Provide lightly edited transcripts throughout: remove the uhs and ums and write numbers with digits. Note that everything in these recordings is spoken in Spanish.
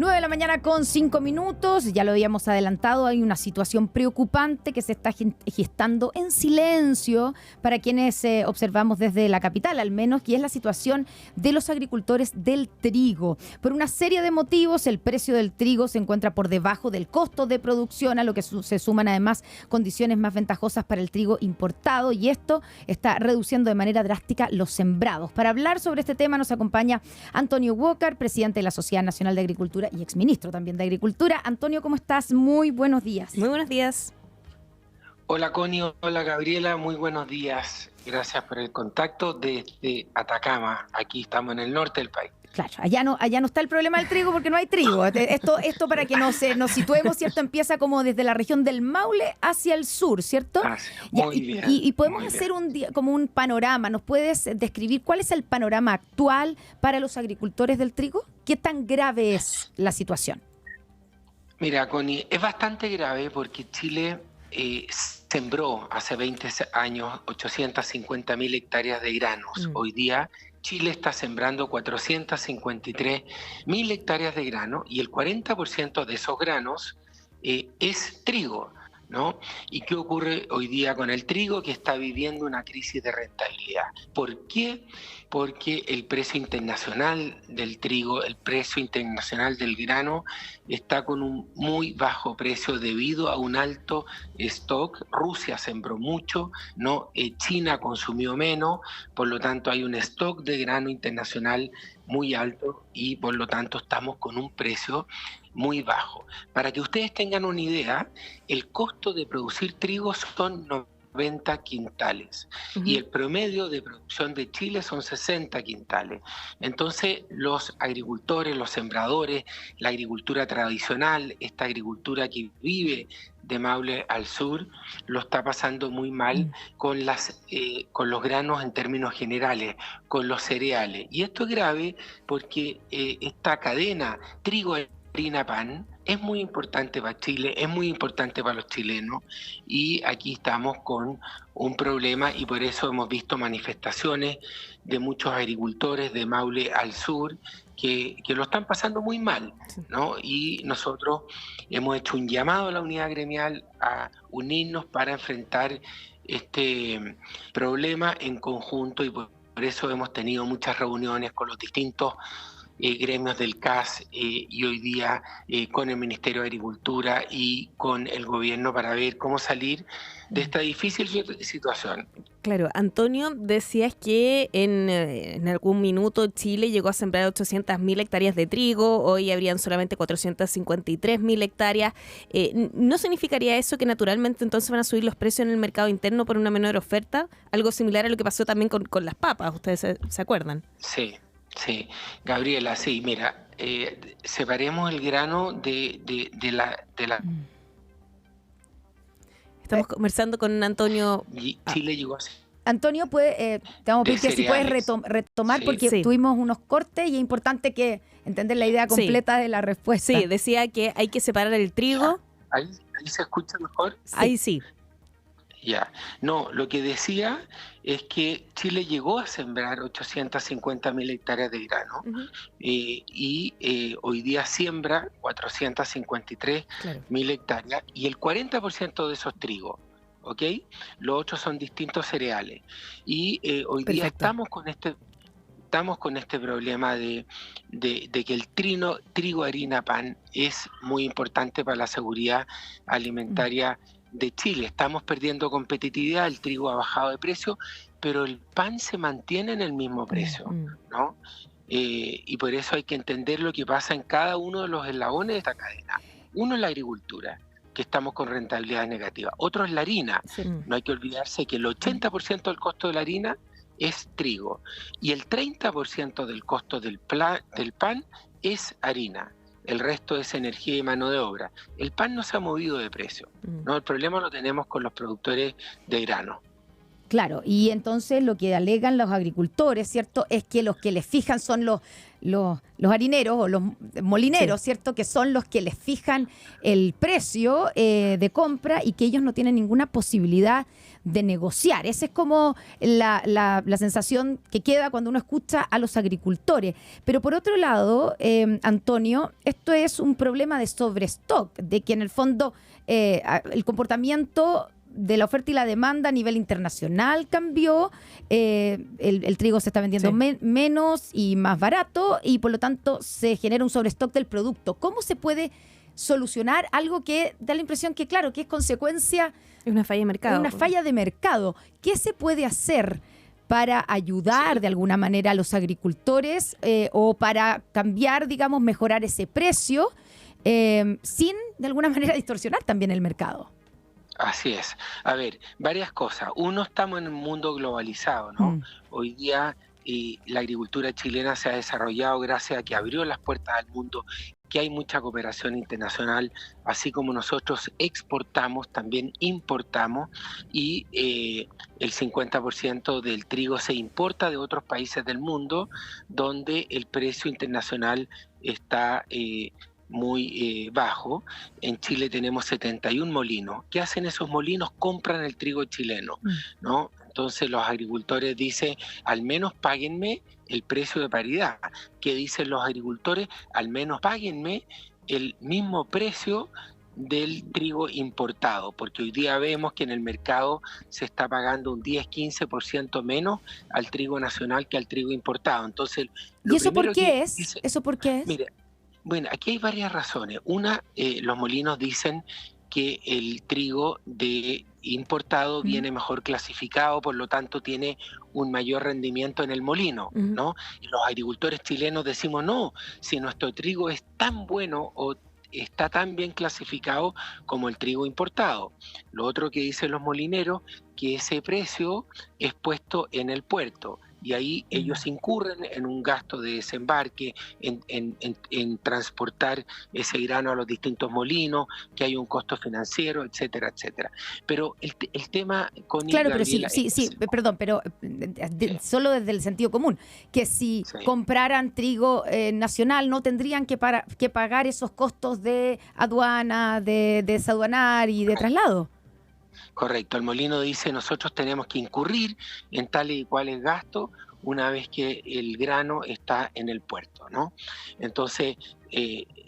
9 de la mañana con 5 minutos, ya lo habíamos adelantado, hay una situación preocupante que se está gestando en silencio para quienes observamos desde la capital al menos, y es la situación de los agricultores del trigo. Por una serie de motivos, el precio del trigo se encuentra por debajo del costo de producción, a lo que se suman además condiciones más ventajosas para el trigo importado, y esto está reduciendo de manera drástica los sembrados. Para hablar sobre este tema nos acompaña Antonio Walker, presidente de la Sociedad Nacional de Agricultura y exministro también de Agricultura. Antonio, ¿cómo estás? Muy buenos días. Muy buenos días. Hola Connie, hola Gabriela, muy buenos días. Gracias por el contacto desde Atacama. Aquí estamos en el norte del país. Claro, allá no está el problema del trigo porque no hay trigo. Esto para que nos situemos, ¿cierto? Empieza como desde la región del Maule hacia el sur, ¿cierto? Muy bien. Y podemos hacer como un panorama. ¿Nos puedes describir cuál es el panorama actual para los agricultores del trigo? ¿Qué tan grave es la situación? Mira, Connie, es bastante grave porque Chile sembró hace 20 años 850.000 hectáreas de granos. Hoy día Chile está sembrando 453.000 hectáreas de grano y el 40% de esos granos es trigo, ¿no? ¿Y qué ocurre hoy día con el trigo? Que está viviendo una crisis de rentabilidad. ¿Por qué? Porque el precio internacional del trigo, el precio internacional del grano está con un muy bajo precio debido a un alto stock. Rusia sembró mucho, ¿no? China consumió menos, por lo tanto hay un stock de grano internacional muy alto y por lo tanto estamos con un precio muy bajo. Para que ustedes tengan una idea, el costo de producir trigo son 90 quintales y el promedio de producción de Chile son 60 quintales. Entonces los agricultores, los sembradores, la agricultura tradicional, esta agricultura que vive de Maule al sur, lo está pasando muy mal con los granos en términos generales, con los cereales. Y esto es grave porque esta cadena trigo, harina, pan, es muy importante para Chile, es muy importante para los chilenos y aquí estamos con un problema y por eso hemos visto manifestaciones de muchos agricultores de Maule al sur que lo están pasando muy mal, ¿no? Y nosotros hemos hecho un llamado a la unidad gremial a unirnos para enfrentar este problema en conjunto y por eso hemos tenido muchas reuniones con los distintos gremios del CAS y hoy día con el Ministerio de Agricultura y con el gobierno para ver cómo salir de esta difícil situación. Claro, Antonio, decías que en algún minuto Chile llegó a sembrar 800.000 hectáreas de trigo, hoy habrían solamente 453.000 hectáreas. ¿No significaría eso que naturalmente entonces van a subir los precios en el mercado interno por una menor oferta? Algo similar a lo que pasó también con las papas, ¿ustedes se acuerdan? Sí. Sí, Gabriela, sí, mira, separemos el grano de la... Estamos conversando con Antonio. Chile llegó a... Antonio, te vamos a pedir que si puedes retomar, sí, porque tuvimos unos cortes y es importante que entender la idea completa de la respuesta. Sí, decía que hay que separar el trigo. ¿Ahí se escucha mejor? Sí. Ahí sí. Ya, no, lo que decía es que Chile llegó a sembrar 850.000 hectáreas de grano y hoy día siembra 453.000 hectáreas y el 40% de eso es trigo, ¿ok? Los otros son distintos cereales y hoy día estamos con este problema de que el trigo, harina, pan es muy importante para la seguridad alimentaria de Chile. Estamos perdiendo competitividad, el trigo ha bajado de precio, pero el pan se mantiene en el mismo precio, ¿no? Y por eso hay que entender lo que pasa en cada uno de los eslabones de esta cadena. Uno es la agricultura, que estamos con rentabilidad negativa. Otro es la harina. No hay que olvidarse que el 80% del costo de la harina es trigo y el 30% del costo del pan es harina. El resto es energía y mano de obra. El pan no se ha movido de precio, ¿no? El problema lo tenemos con los productores de grano. Claro, y entonces lo que alegan los agricultores, ¿cierto?, es que los que les fijan son los harineros o los molineros, Sí. ¿cierto?, que son los que les fijan el precio de compra y que ellos no tienen ninguna posibilidad de negociar. Esa es como la sensación que queda cuando uno escucha a los agricultores. Pero por otro lado, Antonio, esto es un problema de sobrestock, de que en el fondo el comportamiento de la oferta y la demanda a nivel internacional cambió, el trigo se está vendiendo Sí. menos y más barato y por lo tanto se genera un sobrestock del producto. ¿Cómo se puede solucionar algo que da la impresión que, claro, que es consecuencia Es una falla de de mercado. una falla de mercado? ¿Qué se puede hacer para ayudar de alguna manera a los agricultores o para cambiar, digamos, mejorar ese precio sin de alguna manera distorsionar también el mercado? Así es. A ver, varias cosas. Uno, estamos en un mundo globalizado, ¿no? Mm. Hoy día la agricultura chilena se ha desarrollado gracias a que abrió las puertas al mundo, que hay mucha cooperación internacional, así como nosotros exportamos, también importamos, y el 50% del trigo se importa de otros países del mundo, donde el precio internacional está muy bajo. En Chile tenemos 71 molinos. ¿Qué hacen esos molinos? Compran el trigo chileno, ¿no? Entonces los agricultores dicen, al menos páguenme el precio de paridad. ¿Qué dicen los agricultores? Al menos páguenme el mismo precio del trigo importado, porque hoy día vemos que en el mercado se está pagando un 10-15% menos al trigo nacional que al trigo importado. Entonces, ¿Y eso por qué es? ¿Eso por qué es? mire, bueno, aquí hay varias razones. Una, los molinos dicen que el trigo de importado viene mejor clasificado, por lo tanto tiene un mayor rendimiento en el molino, ¿no? Y los agricultores chilenos decimos, no, si nuestro trigo es tan bueno o está tan bien clasificado como el trigo importado. Lo otro que dicen los molineros, que ese precio es puesto en el puerto. Y ahí ellos incurren en un gasto de desembarque, en transportar ese grano a los distintos molinos, que hay un costo financiero, etcétera, etcétera. Pero el tema, Connie, Claro, pero Gabriela, perdón, pero solo desde el sentido común, que si compraran trigo nacional no tendrían que pagar esos costos de aduana, de desaduanar y de traslado. Correcto, el molino dice nosotros tenemos que incurrir en tales y cuales gastos una vez que el grano está en el puerto, ¿no? Entonces,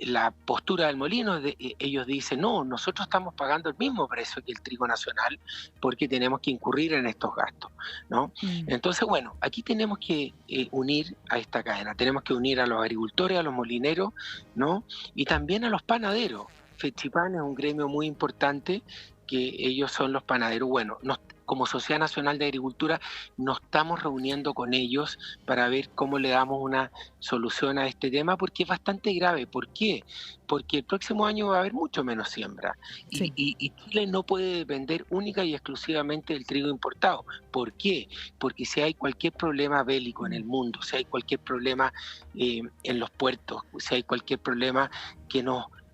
la postura del molino, ellos dicen, no, nosotros estamos pagando el mismo precio que el trigo nacional porque tenemos que incurrir en estos gastos, ¿no? Entonces, bueno, aquí tenemos que unir a esta cadena, tenemos que unir a los agricultores, a los molineros, ¿no? Y también a los panaderos. Fechipan es un gremio muy importante, que ellos son los panaderos. Bueno, como Sociedad Nacional de Agricultura nos estamos reuniendo con ellos para ver cómo le damos una solución a este tema, porque es bastante grave. ¿Por qué? Porque el próximo año va a haber mucho menos siembra y Chile no puede depender única y exclusivamente del trigo importado. ¿Por qué? Porque si hay cualquier problema bélico en el mundo, si hay cualquier problema en los puertos, si hay cualquier problema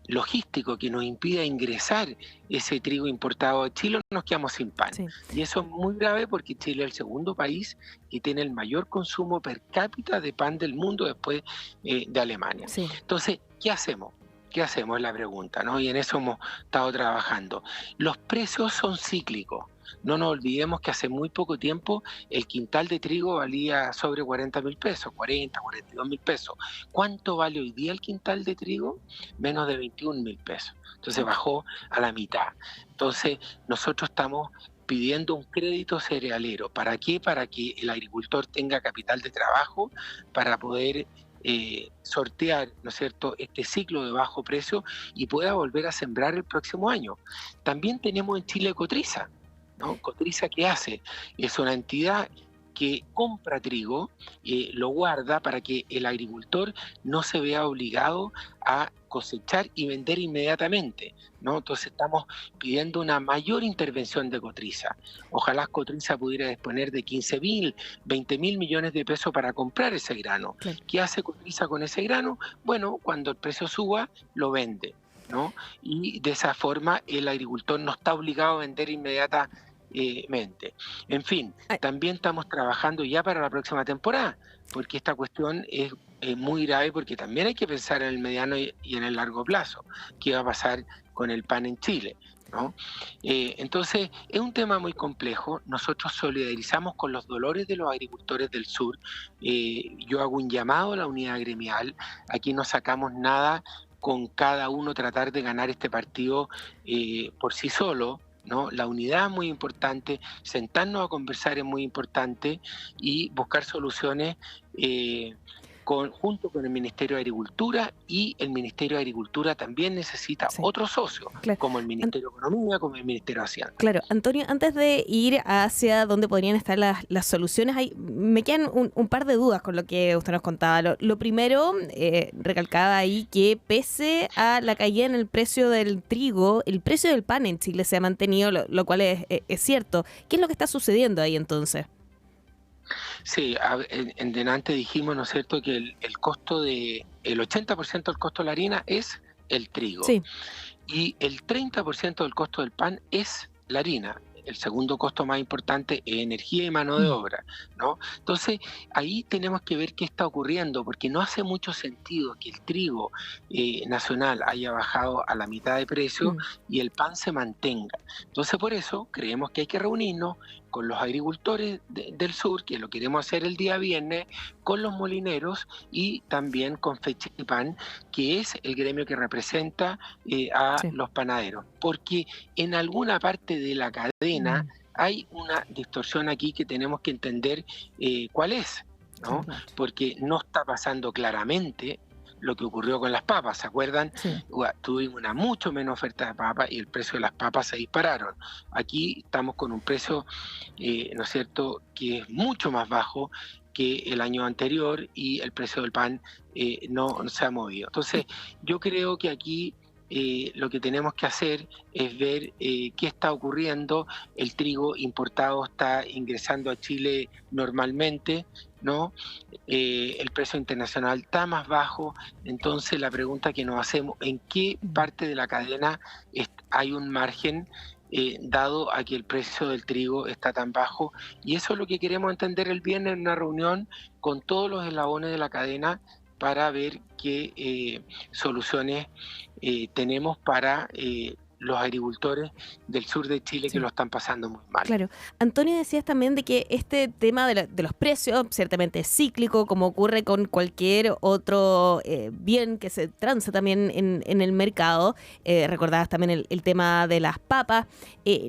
logístico que nos impida ingresar ese trigo importado a Chile, nos quedamos sin pan. Sí. Y eso es muy grave porque Chile es el segundo país que tiene el mayor consumo per cápita de pan del mundo después de Alemania. Sí. Entonces, ¿qué hacemos? ¿Qué hacemos? Es la pregunta, ¿no? Y en eso hemos estado trabajando. Los precios son cíclicos. No nos olvidemos que hace muy poco tiempo el quintal de trigo valía sobre 40.000 pesos, 42.000 pesos. ¿Cuánto vale hoy día el quintal de trigo? Menos de 21.000 pesos. Entonces bajó a la mitad. Entonces nosotros estamos pidiendo un crédito cerealero. ¿Para qué? Para que el agricultor tenga capital de trabajo para poder sortear, ¿no es cierto?, este ciclo de bajo precio y pueda volver a sembrar el próximo año. También tenemos en Chile Cotriza, ¿no? Cotriza, ¿qué hace? Es una entidad que compra trigo, lo guarda para que el agricultor no se vea obligado a cosechar y vender inmediatamente, ¿no? Entonces estamos pidiendo una mayor intervención de Cotriza. Ojalá Cotriza pudiera disponer de 15.000, 20.000 millones de pesos para comprar ese grano. Claro. ¿Qué hace Cotriza con ese grano? Bueno, cuando el precio suba, lo vende, ¿no? Y de esa forma el agricultor no está obligado a vender mente. En fin, también estamos trabajando ya para la próxima temporada, porque esta cuestión es muy grave, porque también hay que pensar en el mediano y en el largo plazo, qué va a pasar con el pan en Chile, ¿no? Entonces, es un tema muy complejo. Nosotros solidarizamos con los dolores de los agricultores del sur. Yo hago un llamado a la unidad gremial. Aquí no sacamos nada con cada uno tratar de ganar este partido por sí solo, ¿no? La unidad es muy importante, sentarnos a conversar es muy importante y buscar soluciones junto con el Ministerio de Agricultura, y el Ministerio de Agricultura también necesita otro socio, como el Ministerio de Economía, como el Ministerio de Hacienda. Claro, Antonio, antes de ir hacia dónde podrían estar las soluciones, me quedan un par de dudas con lo que usted nos contaba. Lo primero, recalcaba ahí que pese a la caída en el precio del trigo, el precio del pan en Chile se ha mantenido, lo cual es cierto. ¿Qué es lo que está sucediendo ahí entonces? Sí, en delante dijimos, ¿no es cierto?, que el costo el 80% del costo de la harina es el trigo. Sí. Y el 30% del costo del pan es la harina. El segundo costo más importante es energía y mano de obra, ¿no? Entonces, ahí tenemos que ver qué está ocurriendo, porque no hace mucho sentido que el trigo nacional haya bajado a la mitad de precio y el pan se mantenga. Entonces, por eso creemos que hay que reunirnos con los agricultores del sur, que lo queremos hacer el día viernes, con los molineros y también con Fechipan, que es el gremio que representa a los panaderos. Porque en alguna parte de la cadena hay una distorsión aquí que tenemos que entender cuál es, ¿no? Porque no está pasando claramente lo que ocurrió con las papas, ¿se acuerdan? Sí. Tuvimos una mucho menos oferta de papas y el precio de las papas se dispararon. Aquí estamos con un precio, ¿no es cierto?, que es mucho más bajo que el año anterior, y el precio del pan no se ha movido. Entonces, yo creo que aquí lo que tenemos que hacer es ver qué está ocurriendo. El trigo importado está ingresando a Chile normalmente, ¿no? El precio internacional está más bajo. Entonces la pregunta que nos hacemos, ¿en qué parte de la cadena hay un margen dado a que el precio del trigo está tan bajo? Y eso es lo que queremos entender el viernes en una reunión con todos los eslabones de la cadena, para ver qué soluciones tenemos para los agricultores del sur de Chile que lo están pasando muy mal. Claro. Antonio, decías también de que este tema de los precios ciertamente es cíclico, como ocurre con cualquier otro bien que se transa también en el mercado. Recordabas también el tema de las papas.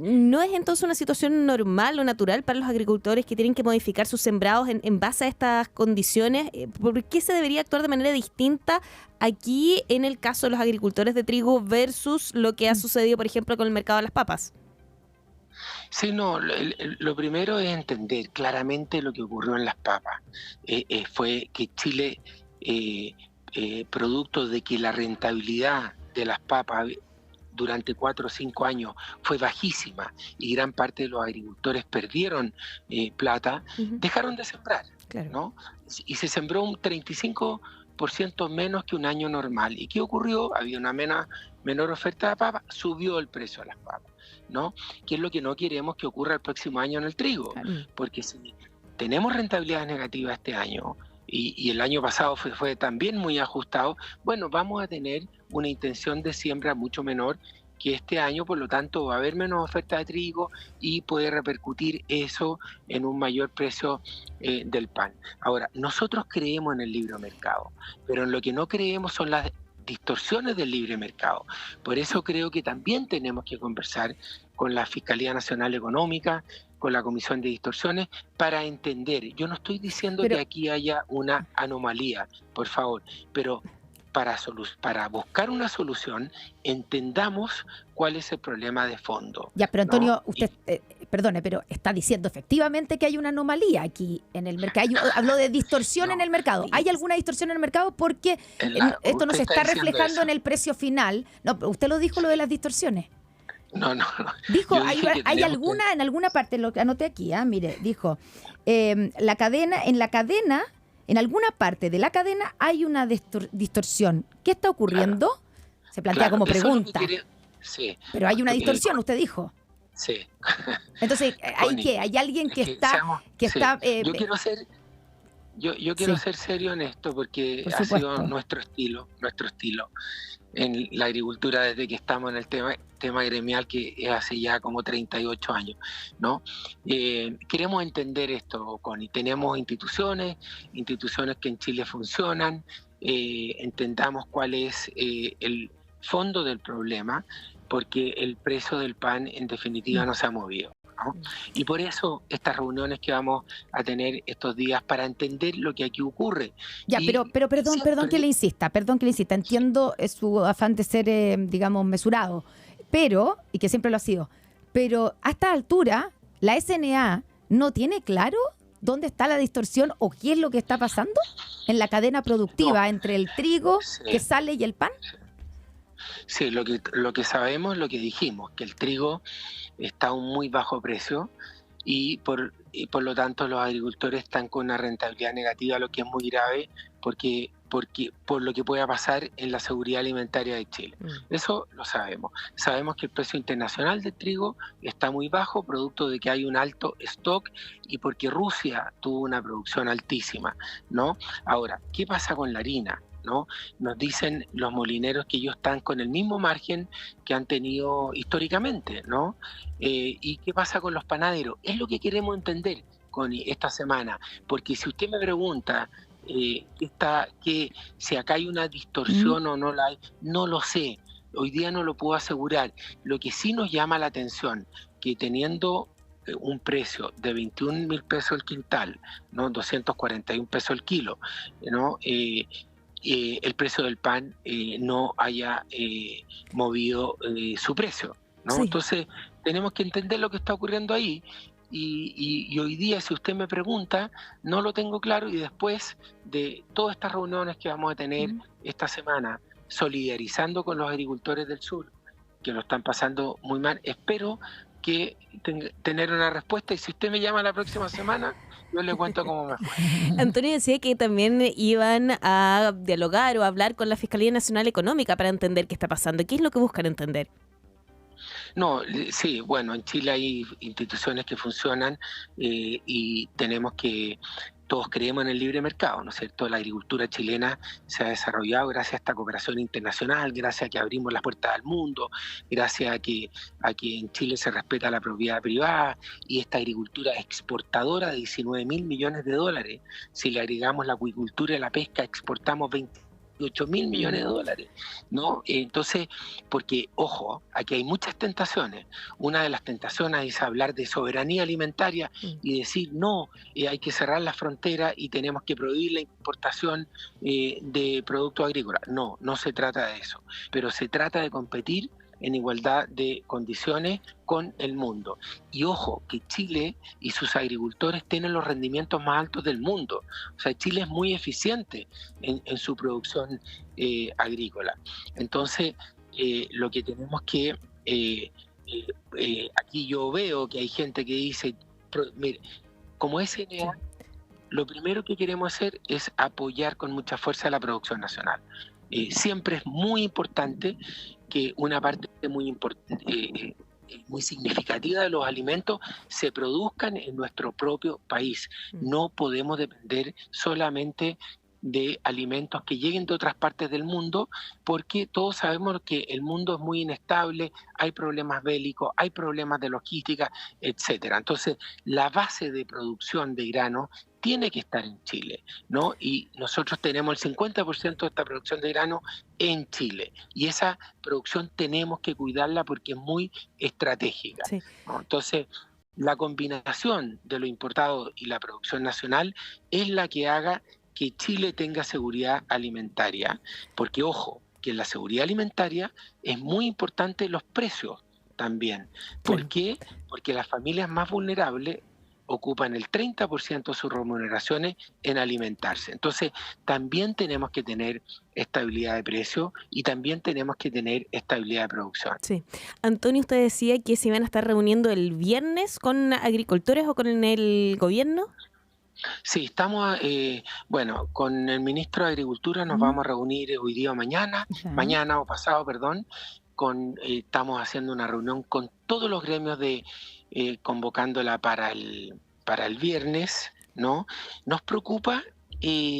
¿No es entonces una situación normal o natural para los agricultores que tienen que modificar sus sembrados en base a estas condiciones? ¿Por qué se debería actuar de manera distinta aquí en el caso de los agricultores de trigo versus lo que ha sucedido, por ejemplo, con el mercado de las papas? Sí, no, lo primero es entender claramente lo que ocurrió en las papas. Fue que Chile, producto de que la rentabilidad de las papas durante 4 o 5 años fue bajísima y gran parte de los agricultores perdieron plata, dejaron de sembrar, ¿no? Y se sembró un 35% menos que un año normal. ¿Y qué ocurrió? Había una menor oferta de papas, subió el precio de las papas, ¿no? Que es lo que no queremos que ocurra el próximo año en el trigo, porque si tenemos rentabilidades negativas este año, y el año pasado fue también muy ajustado, bueno, vamos a tener una intención de siembra mucho menor que este año, por lo tanto va a haber menos oferta de trigo y puede repercutir eso en un mayor precio del pan. Ahora, nosotros creemos en el libre mercado, pero en lo que no creemos son las distorsiones del libre mercado. Por eso creo que también tenemos que conversar con la Fiscalía Nacional Económica, con la Comisión de Distorsiones, para entender. Yo no estoy diciendo que aquí haya una anomalía, por favor, pero para buscar una solución, entendamos cuál es el problema de fondo. Ya, pero Antonio, ¿no? Usted, perdone, pero está diciendo efectivamente que hay una anomalía aquí en el mercado. Habló de distorsión en el mercado. ¿Hay alguna distorsión en el mercado? Porque esto no se está reflejando en el precio final. No, pero usted lo dijo, lo de las distorsiones. No. Dijo, hay alguna, en alguna parte, lo que anoté aquí, mire, dijo, en alguna parte de la cadena hay una distorsión. ¿Qué está ocurriendo? Se plantea como pregunta. Sí. Pero hay una distorsión, usted dijo. Sí. Entonces, Connie, ¿hay alguien es que que está, seamos, que sí, está, yo quiero ser, yo quiero sí, ser serio en esto porque por ha sido supuesto. nuestro estilo en la agricultura desde que estamos en el tema gremial, que es hace ya como 38 años, ¿no? Queremos entender esto, Connie. Tenemos instituciones que en Chile funcionan, entendamos cuál es el fondo del problema, porque el precio del pan en definitiva Mm. no se ha movido, ¿no? Y por eso estas reuniones que vamos a tener estos días para entender lo que aquí ocurre. Ya, pero Y siempre, perdón que le insista, entiendo su afán de ser, digamos, mesurado, pero, y que siempre lo ha sido, pero a esta altura, la SNA no tiene claro dónde está la distorsión o qué es lo que está pasando en la cadena no, productiva entre el trigo que sí, sale y el pan. sí, lo que sabemos, lo que dijimos, que el trigo está a un muy bajo precio y por lo tanto los agricultores están con una rentabilidad negativa, lo que es muy grave porque por lo que pueda pasar en la seguridad alimentaria de Chile. Eso lo sabemos. Sabemos que el precio internacional del trigo está muy bajo, producto de que hay un alto stock y porque Rusia tuvo una producción altísima, ¿no? Ahora, ¿qué pasa con la harina? ¿No? Nos dicen los molineros que ellos están con el mismo margen que han tenido históricamente, ¿no? ¿Y qué pasa con los panaderos? Es lo que queremos entender con esta semana, porque si usted me pregunta que si acá hay una Mm. distorsión o no la hay, no lo sé, hoy día no lo puedo asegurar. Lo que sí nos llama la atención, que teniendo un precio de 21.000 pesos el quintal, ¿no? 241 pesos el kilo, ¿no? El precio del pan no haya movido su precio, ¿no? Sí. Entonces, tenemos que entender lo que está ocurriendo ahí. Y hoy día, si usted me pregunta, no lo tengo claro y después de todas estas reuniones que vamos a tener Mm. esta semana, solidarizando con los agricultores del sur, que lo están pasando muy mal, espero que tener una respuesta y si usted me llama la próxima semana, yo le cuento cómo me fue. Antonio decía que también iban a dialogar o a hablar con la Fiscalía Nacional Económica para entender qué está pasando. ¿Qué es lo que buscan entender? No, sí, bueno, en Chile hay instituciones que funcionan y tenemos que, todos creemos en el libre mercado, ¿no es cierto? La agricultura chilena se ha desarrollado gracias a esta cooperación internacional, gracias a que abrimos las puertas al mundo, gracias a que en Chile se respeta la propiedad privada y esta agricultura exportadora de 19.000 millones de dólares. Si le agregamos la acuicultura y la pesca, exportamos 28.000 millones de dólares, ¿no? Entonces, porque, ojo, aquí hay muchas tentaciones. Una de las tentaciones es hablar de soberanía alimentaria y decir, no, hay que cerrar la frontera y tenemos que prohibir la importación de productos agrícolas. No, no se trata de eso, pero se trata de competir en igualdad de condiciones con el mundo. Y ojo, que Chile y sus agricultores tienen los rendimientos más altos del mundo. O sea, Chile es muy eficiente en su producción agrícola. Entonces, lo que tenemos que... aquí yo veo que hay gente que dice, mire, como SNA, lo primero que queremos hacer es apoyar con mucha fuerza la producción nacional. Siempre es muy importante que una parte muy significativa de los alimentos se produzcan en nuestro propio país. No podemos depender solamente de alimentos que lleguen de otras partes del mundo, porque todos sabemos que el mundo es muy inestable, hay problemas bélicos, hay problemas de logística, etcétera. Entonces, la base de producción de grano tiene que estar en Chile, ¿no? Y nosotros tenemos el 50% de esta producción de grano en Chile. Y esa producción tenemos que cuidarla porque es muy estratégica, Sí. ¿no? Entonces, la combinación de lo importado y la producción nacional es la que haga que Chile tenga seguridad alimentaria, porque ojo, que en la seguridad alimentaria es muy importante los precios también. ¿Por Claro. qué? Porque las familias más vulnerables ocupan el 30% de sus remuneraciones en alimentarse. Entonces, también tenemos que tener estabilidad de precio y también tenemos que tener estabilidad de producción. Sí. Antonio, usted decía que se iban a estar reuniendo el viernes con agricultores o con el gobierno. Sí, estamos, bueno, con el ministro de Agricultura nos Mm. vamos a reunir hoy día o mañana, Ya. mañana o pasado, perdón, estamos haciendo una reunión con todos los gremios convocándola para el viernes, ¿no? Nos preocupa.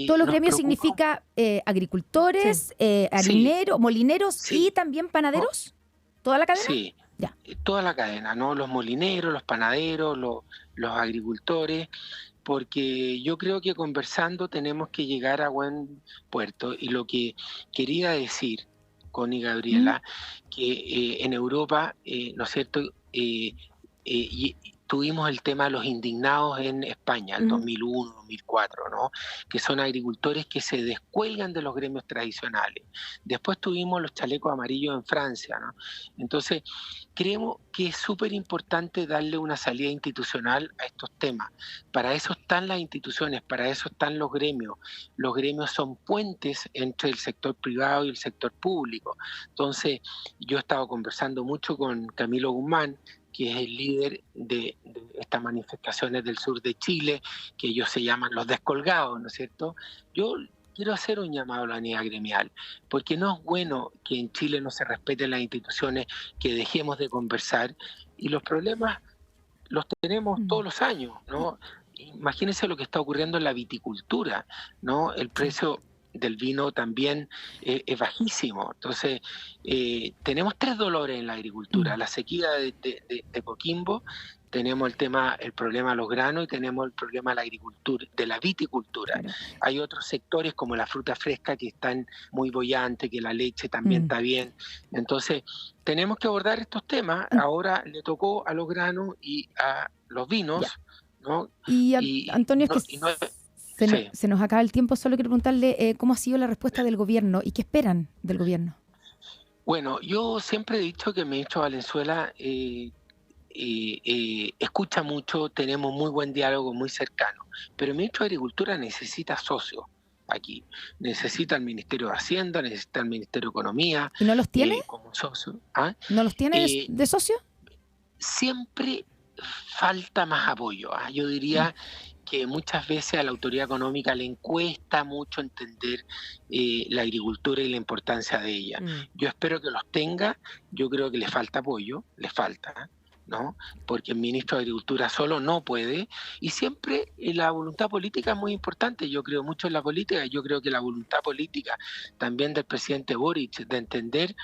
Todos los gremios significa agricultores, harineros, molineros y también panaderos. ¿Toda la cadena? Sí, ya. Toda la cadena, ¿no? Los molineros, los panaderos, los agricultores, porque yo creo que conversando tenemos que llegar a buen puerto. Y lo que quería decir, Connie, Gabriela, que en Europa, ¿no es cierto?, tuvimos el tema de los indignados en España, el 2001, 2004, ¿no? Que son agricultores que se descuelgan de los gremios tradicionales. Después tuvimos los chalecos amarillos en Francia, ¿no? Entonces, creemos que es súper importante darle una salida institucional a estos temas. Para eso están las instituciones, para eso están los gremios. Los gremios son puentes entre el sector privado y el sector público. Entonces, yo he estado conversando mucho con Camilo Guzmán, que es el líder de estas manifestaciones del sur de Chile, que ellos se llaman los descolgados, ¿no es cierto? Yo quiero hacer un llamado a la unidad gremial, porque no es bueno que en Chile no se respeten las instituciones, que dejemos de conversar, y los problemas los tenemos todos los años, ¿no? Imagínense lo que está ocurriendo en la viticultura, ¿no? El precio del vino también es bajísimo. Entonces, tenemos tres dolores en la agricultura: la sequía de Coquimbo, tenemos el problema de los granos y tenemos el problema de la agricultura, de la viticultura. Claro. Hay otros sectores como la fruta fresca que están muy bollantes, que la leche también está bien. Entonces, tenemos que abordar estos temas. Ahora le tocó a los granos y a los vinos, ¿no? Y Antonio, se nos acaba el tiempo. Solo quiero preguntarle cómo ha sido la respuesta del gobierno y qué esperan del gobierno. Bueno, yo siempre he dicho que el ministro Valenzuela escucha mucho, tenemos muy buen diálogo, muy cercano, pero el ministro de Agricultura necesita socios aquí. Necesita el Ministerio de Hacienda, necesita el Ministerio de Economía. ¿Y no los tiene? Como socio. ¿Ah? ¿No los tiene de socio? Siempre falta más apoyo. Yo diría que muchas veces a la autoridad económica le cuesta mucho entender la agricultura y la importancia de ella. Yo espero que los tenga. Yo creo que le falta apoyo, le falta, ¿no? Porque el ministro de Agricultura solo no puede, y siempre la voluntad política es muy importante. Yo creo mucho en la política, y yo creo que la voluntad política también del presidente Boric de entender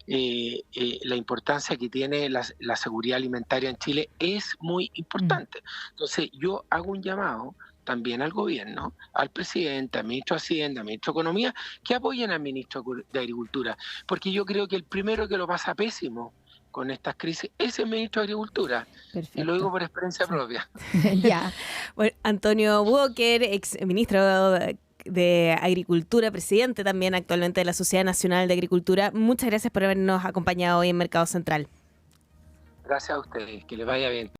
la importancia que tiene la seguridad alimentaria en Chile es muy importante. Entonces yo hago un llamado también al gobierno, al presidente, al ministro de Hacienda, al ministro de Economía, que apoyen al ministro de Agricultura, porque yo creo que el primero que lo pasa pésimo con estas crisis es el ministro de Agricultura. Perfecto. Y lo digo por experiencia propia. Ya. Bueno, Antonio Walker, ex ministro de Agricultura, presidente también actualmente de la Sociedad Nacional de Agricultura, muchas gracias por habernos acompañado hoy en Mercado Central. Gracias a ustedes, que les vaya bien.